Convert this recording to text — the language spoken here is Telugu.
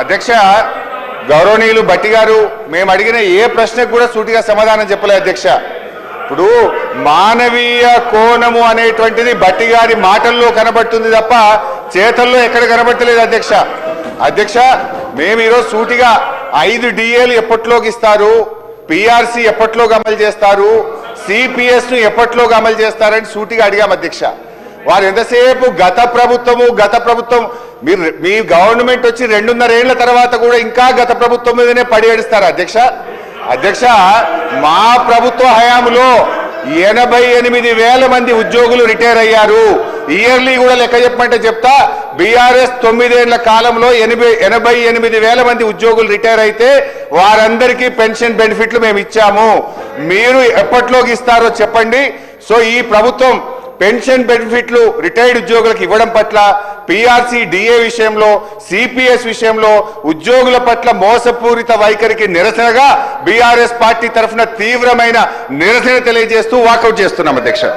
అధ్యక్ష గౌరవనీయులు భట్టి గారు మేము అడిగిన ఏ ప్రశ్నకు కూడా సూటిగా సమాధానం చెప్పలేదు అధ్యక్ష. ఇప్పుడు మానవీయ కోణము అనేటువంటిది భట్టి గారి మాటల్లో కనబడుతుంది తప్ప చేతల్లో ఎక్కడ కనబడతలేదు అధ్యక్ష. అధ్యక్ష మేము ఈరోజు సూటిగా 5 DAలు ఎప్పట్లోకి ఇస్తారు, PRC ఎప్పట్లోకి అమలు చేస్తారు, CPS ను ఎప్పట్లోకి అమలు చేస్తారని సూటిగా అడిగాం అధ్యక్ష. వారు ఎంతసేపు గత ప్రభుత్వం మీ గవర్నమెంట్ వచ్చి 2.5 ఏళ్ల తర్వాత కూడా ఇంకా గత ప్రభుత్వం మీదనే పడి ఏడుస్తారు అధ్యక్ష. అధ్యక్ష మా ప్రభుత్వ హయాంలో 88,000 మంది ఉద్యోగులు రిటైర్ అయ్యారు. ఇయర్లీ కూడా లెక్క చెప్పమంటే చెప్తా. BRS 9 ఏళ్ల కాలంలో 88,000 మంది ఉద్యోగులు రిటైర్ అయితే వారందరికీ పెన్షన్ బెనిఫిట్లు మేము ఇచ్చాము. మీరు ఎప్పట్లోకి ఇస్తారో చెప్పండి. సో ఈ ప్రభుత్వం పెన్షన్ బెనిఫిట్లు రిటైర్డ్ ఉద్యోగులకు ఇవ్వడం పట్ల, PRC DA విషయంలో, CPS విషయంలో ఉద్యోగుల పట్ల మోసపూరిత వైఖరికి నిరసనగా BRS పార్టీ తరఫున తీవ్రమైన నిరసన తెలియజేస్తూ వాకౌట్ చేస్తున్నాం అధ్యక్ష.